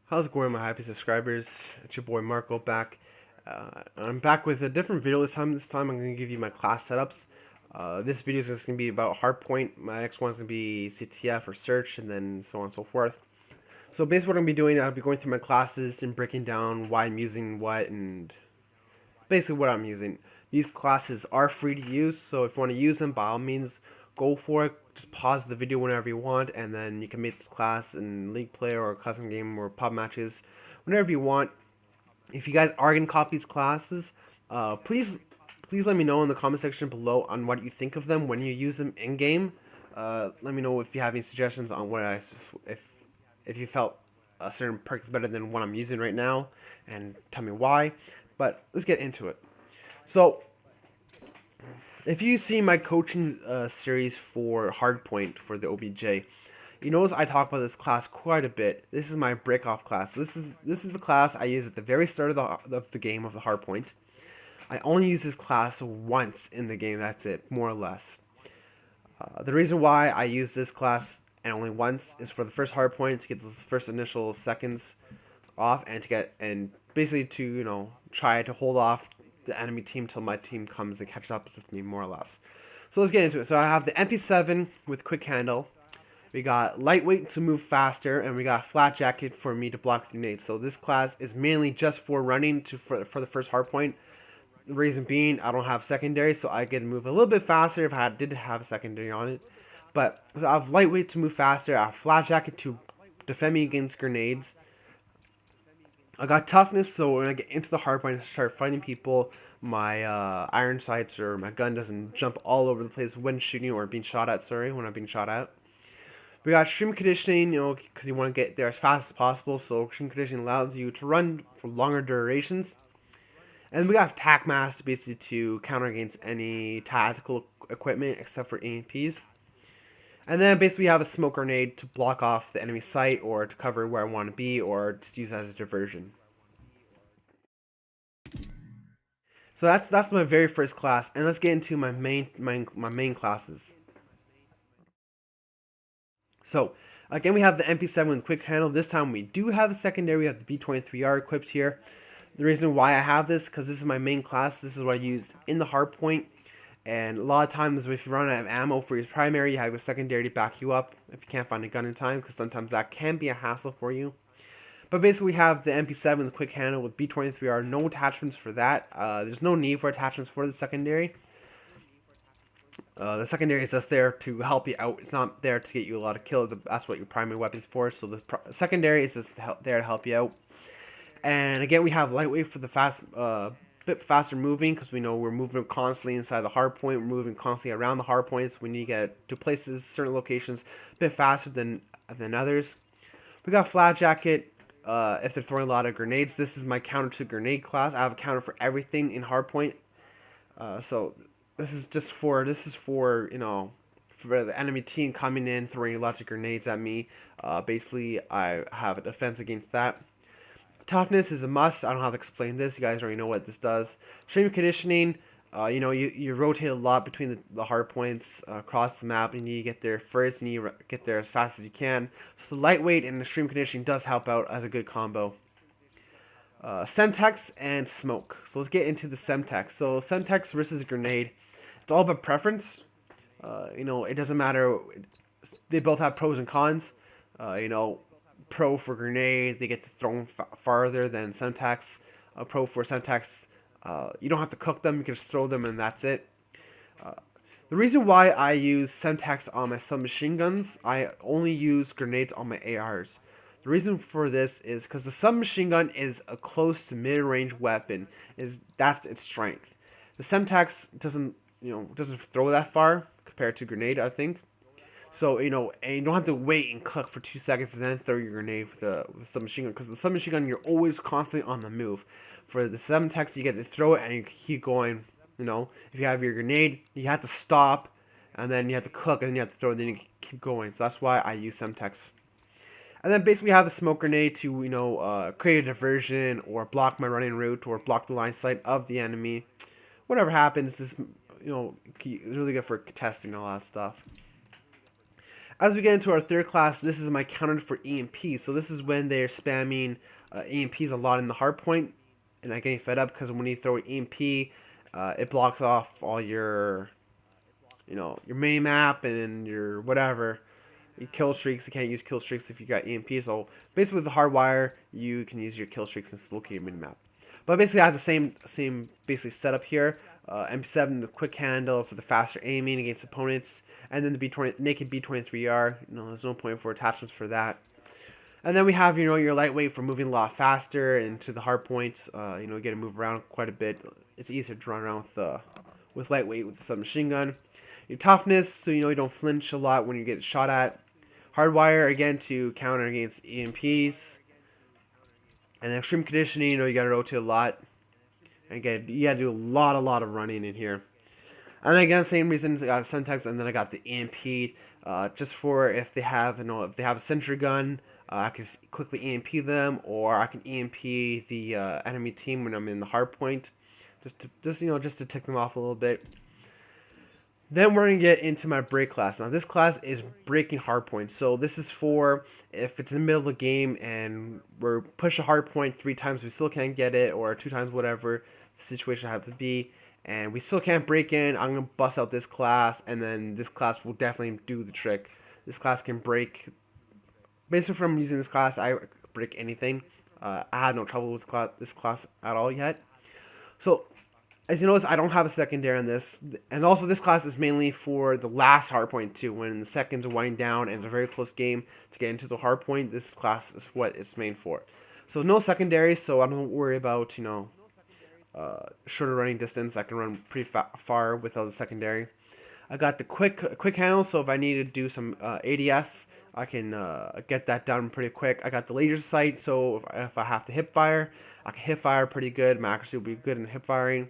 How's it going, my happy subscribers? It's your boy Marco back. I'm back with a different video this time. This time I'm going to give you my class setups. This video is just going to be about Hardpoint. My next one's going to be CTF or Search, and then so on and so forth. So basically what I'm going to be doing, I'll be going through my classes and breaking down why I'm using what and basically what I'm using. These classes are free to use, so if you want to use them, by all means, go for it. Just pause the video whenever you want, and then you can make this class in League Play or custom game or pub matches, whenever you want. If you guys are going to copy these classes, please let me know in the comment section below on what you think of them when you use them in game. Let me know if you have any suggestions on what if you felt a certain perk is better than what I'm using right now, and tell me why. But let's get into it. So, if you see my coaching series for Hardpoint for the OBJ, you notice I talk about this class quite a bit. This is my break-off class. This is the class I use at the very start of the game of the Hardpoint. I only use this class once in the game. That's it, more or less. The reason why I use this class and only once is for the first Hardpoint to get those first initial seconds off and basically to try to hold off the enemy team till my team comes and catches up with me, more or less. So let's get into it. So I have the MP7 with quick handle. We got lightweight to move faster, and we got flat jacket for me to block grenades. So this class is mainly just for running for the first hardpoint. The reason being, I don't have secondary, so I can move a little bit faster if I did have a secondary on it. But so I have lightweight to move faster. I have flat jacket to defend me against grenades. I got toughness, so when I get into the hardpoint and start fighting people, my iron sights or my gun doesn't jump all over the place when shooting or being shot at. Sorry, when I'm being shot at. We got stream conditioning, because you want to get there as fast as possible. So stream conditioning allows you to run for longer durations. And we got tac mask basically to counter against any tactical equipment except for EMPs. And then basically we have a smoke grenade to block off the enemy sight or to cover where I want to be or to use as a diversion. So that's my very first class, and let's get into my main classes. So again, we have the MP7 with quick handle. This time we do have a secondary. We have the B23R equipped here. The reason why I have this, because this is my main class. This is what I used in the hardpoint. And a lot of times, if you run out of ammo for your primary, you have a secondary to back you up if you can't find a gun in time, because sometimes that can be a hassle for you. But basically, we have the MP7 with quick handle with B23R. No attachments for that. There's no need for attachments for the secondary. The secondary is just there to help you out. It's not there to get you a lot of kills. That's what your primary weapon's for. So the secondary is just there to help you out. And again, we have lightweight for the bit faster moving, because we know we're moving constantly inside the hard point. We're moving constantly around the hard points. We need to get to places, certain locations, a bit faster than others. We got flat jacket. If they're throwing a lot of grenades, this is my counter to grenade class. I have a counter for everything in hardpoint. So this is for for the enemy team coming in throwing lots of grenades at me. Basically, I have a defense against that. Toughness is a must. I don't have to explain this. You guys already know what this does. Stream conditioning. You rotate a lot between the hard points across the map. You need to get there first. You need to get there as fast as you can. So the lightweight and the stream conditioning does help out as a good combo. Semtex and smoke. So let's get into the Semtex. So Semtex versus grenade. It's all about preference. It doesn't matter. They both have pros and cons. Pro for grenade, they get to throw them farther than Semtex. Pro for Semtex, you don't have to cook them, you can just throw them and that's it. The reason why I use Semtex on my submachine guns, I only use grenades on my ARs. The reason for this is because the submachine gun is a close to mid-range weapon. That's its strength. The Semtex doesn't throw that far compared to grenade, I think. So, and you don't have to wait and cook for 2 seconds and then throw your grenade with the submachine gun. Because the submachine gun, you're always constantly on the move. For the Semtex, you get to throw it and you keep going. If you have your grenade, you have to stop. And then you have to cook and then you have to throw it and then you keep going. So that's why I use Semtex. And then basically we have the smoke grenade to, create a diversion or block my running route or block the line sight of the enemy. Whatever happens, this, really good for testing and all that stuff. As we get into our third class, this is my counter for EMP. So this is when they're spamming EMPs a lot in the hardpoint, and I'm getting fed up because when you throw an EMP, it blocks off all your, your mini map and your whatever. Your kill streaks. You can't use kill streaks if you got EMP. So basically, with the hardwire, you can use your kill streaks and locate your mini map. But basically, I have the same basically setup here. MP7, the quick handle for the faster aiming against opponents, and then the B20 naked B23R. There's no point for attachments for that. And then we have your lightweight for moving a lot faster into the hard points. You get to move around quite a bit. It's easier to run around with lightweight with the submachine gun. Your toughness, so you don't flinch a lot when you get shot at. Hardwire again to counter against EMPs. And then extreme conditioning, you got to rotate a lot. And again, you got to do a lot of running in here. And then again, same reasons. I got Sentex, and then I got the EMP, just for if they have, if they have a sentry gun, I can quickly EMP them, or I can EMP the enemy team when I'm in the hard point, just to tick them off a little bit. Then we're going to get into my break class. Now this class is breaking hardpoint. So this is for if it's in the middle of the game and we're push a hardpoint 3 times, we still can't get it, or 2 times, whatever the situation has to be, and we still can't break in. I'm going to bust out this class, and then this class will definitely do the trick. This class can break. Basically from using this class, I break anything. I had no trouble with this class at all yet. So as you notice, I don't have a secondary on this. And also this class is mainly for the last hardpoint too. When the seconds wind down and it's a very close game to get into the hardpoint, this class is what it's made for. So no secondary, so I don't worry about, shorter running distance. I can run pretty far without the secondary. I got the quick handle, so if I need to do some ADS, I can get that done pretty quick. I got the laser sight, so if I have to hip fire, I can hip fire pretty good. My accuracy will be good in hip firing.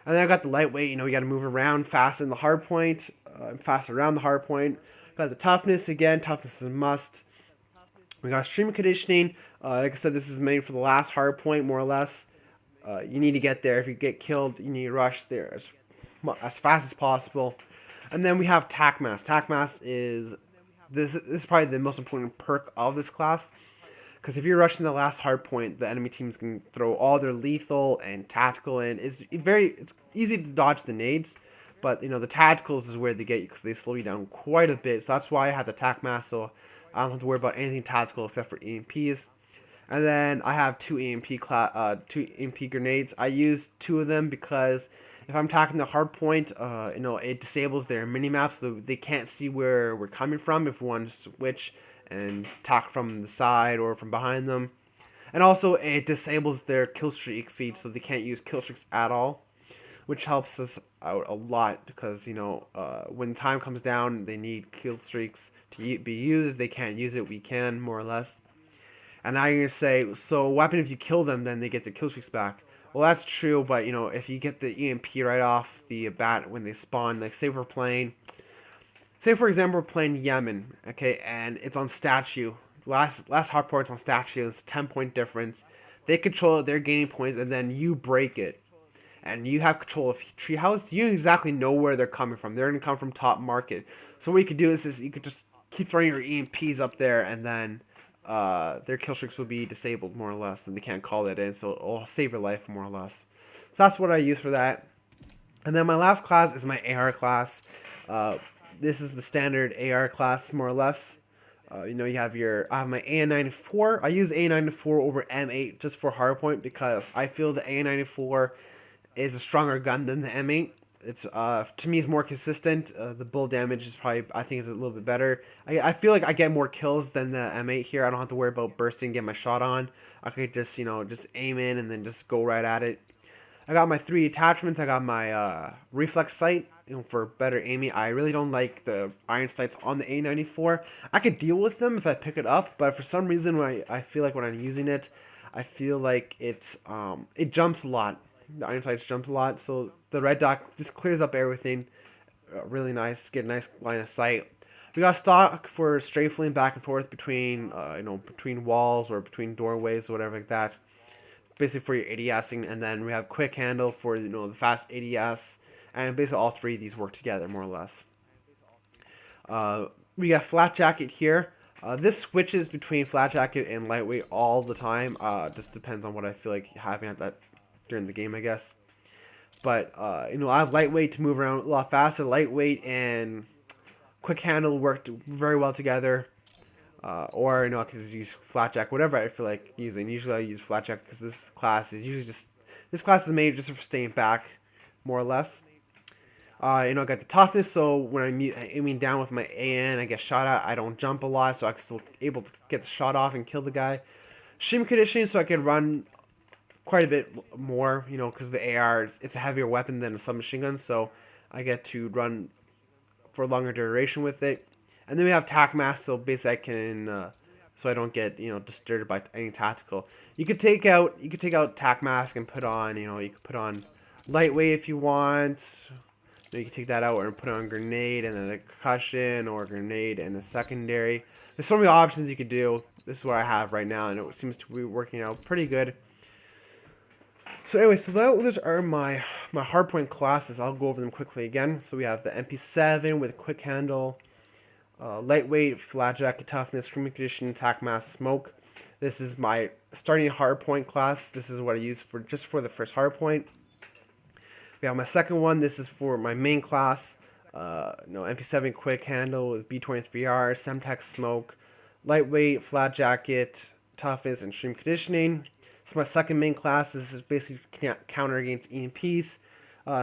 And then I got the lightweight, you got to move around fast in the hard point, fast around the hard point. Got the toughness again, toughness is a must. We got extreme conditioning. Like I said, this is made for the last hard point, more or less. You need to get there. If you get killed, you need to rush there as fast as possible. And then we have tac mass. Tac mass is this is probably the most important perk of this class. Because if you're rushing the last hard point, the enemy teams can throw all their lethal and tactical in. It's easy to dodge the nades, but the tacticals is where they get you because they slow you down quite a bit. So that's why I have the tac mass, so I don't have to worry about anything tactical except for EMPs. And then I have two EMP grenades. I use 2 of them because if I'm attacking the hard point, it disables their mini maps, so they can't see where we're coming from if we want to switch and attack from the side or from behind them. And also it disables their kill streak feed, so they can't use kill streaks at all, which helps us out a lot because when time comes down, they need kill streaks to be used. They can't use it, we can, more or less. And now you're gonna say, so what happens if you kill them, then they get their kill streaks back? Well, that's true, but if you get the EMP right off the bat when they spawn, like say for example, we're playing Yemen, okay, and it's on statue. Last hard point's on statue. It's a 10-point difference. They control it, they're gaining points, and then you break it. And you have control of treehouse. You exactly know where they're coming from. They're going to come from top market. So what you could do is you could just keep throwing your EMPs up there, and then their kill streaks will be disabled, more or less, and they can't call it in. So it'll save your life, more or less. So that's what I use for that. And then my last class is my AR class. This is the standard AR class, more or less. I have my AN94. I use AN94 over M8 just for hardpoint because I feel the AN94 is a stronger gun than the M8. It's to me, it's more consistent. The bullet damage is I think is a little bit better. I feel like I get more kills than the M8 here. I don't have to worry about bursting, get my shot on. I could just just aim in and then just go right at it. I got my 3 attachments. I got my reflex sight, for better aiming. I really don't like the iron sights on the A94. I could deal with them if I pick it up, but for some reason I feel like when I'm using it, I feel like it jumps a lot. The iron sights jump a lot, so the red dot just clears up everything. Really nice. Get a nice line of sight. We got stock for strafing back and forth between between walls or between doorways or whatever like that. Basically for your ADSing, and then we have quick handle for the fast ADS, and basically all 3 of these work together more or less. We got Flat Jacket here. This switches between Flat Jacket and Lightweight all the time. Just depends on what I feel like having at that during the game, I guess. But I have Lightweight to move around a lot faster. Lightweight and Quick Handle worked very well together. Or I could just use Flat Jack, whatever I feel like using. Usually I use Flat Jack because this class is made just for staying back, more or less. I got the toughness, so when I'm aiming down with my AN, I get shot at. I don't jump a lot, so I'm still able to get the shot off and kill the guy. Stream conditioning, so I can run quite a bit more, because the AR, it's a heavier weapon than a submachine gun, so I get to run for a longer duration with it. And then we have tac mask, so basically I can, so I don't get disturbed by any tactical. You could take out tac mask and put on, you could put on lightweight if you want. You can take that out and put on grenade and then a concussion, or grenade and a secondary. There's so many options you could do. This is what I have right now, and it seems to be working out pretty good. So anyway, so those are my hardpoint classes. I'll go over them quickly again. So we have the MP7 with quick handle, lightweight, flat jacket, toughness, screaming condition, tac mask, smoke. This is my starting hardpoint class. This is what I use just for the first hardpoint. We have my second one. This is for my main class. MP7 quick handle with B23R, Semtex smoke, lightweight, flat jacket, toughness, and stream conditioning. This is my second main class. This is basically counter against EMPs.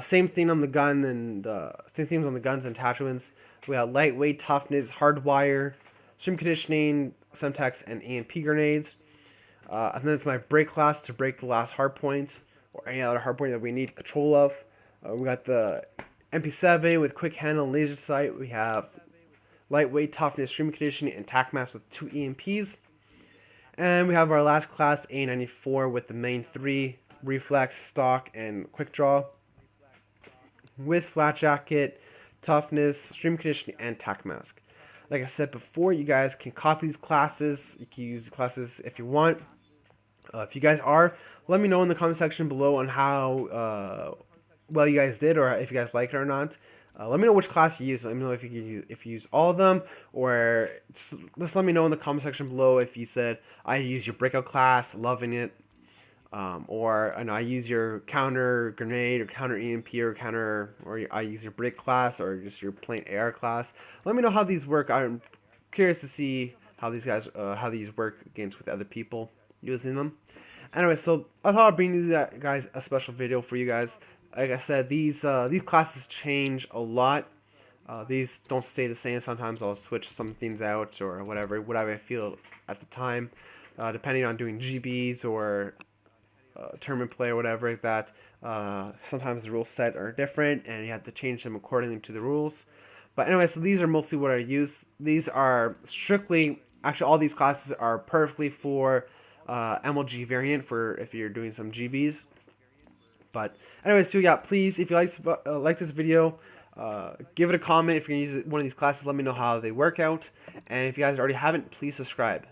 Same thing on the gun and same things on the guns and attachments. We have lightweight, toughness, hardwire, stream conditioning, Semtex, and EMP grenades. And then it's my break class to break the last hardpoint or any other hardpoint that we need control of. We got the MP7 with quick handle and laser sight. We have lightweight, toughness, stream conditioning, and tac mask with 2 EMPs. And we have our last class, A94, with the main 3, reflex, stock, and quick draw. With flat jacket, toughness, stream conditioning, and tac mask. Like I said before, you guys can copy these classes. You can use the classes if you want. If you guys are, let me know in the comment section below on how well you guys did, or if you guys like it or not. Let me know which class you use. Let me know if you use all of them, or just let me know in the comment section below if you said I use your breakout class, loving it, or I use your counter grenade or counter EMP or I use your break class or just your plain air class. Let me know how these work. I'm curious to see how these work against with other people using them. Anyway, so I thought I'd bring you guys a special video for you guys. Like I said, these classes change a lot. These don't stay the same. Sometimes I'll switch some things out or whatever I feel at the time, depending on doing GBs or tournament play or whatever like that. Sometimes the rule set are different, and you have to change them accordingly to the rules. But anyway, so these are mostly what I use. These are strictly, actually all these classes are perfectly for MLG variant for if you're doing some GBs. But anyway, so yeah, please, if you like this video, give it a comment. If you're going to use one of these classes, let me know how they work out. And if you guys already haven't, please subscribe.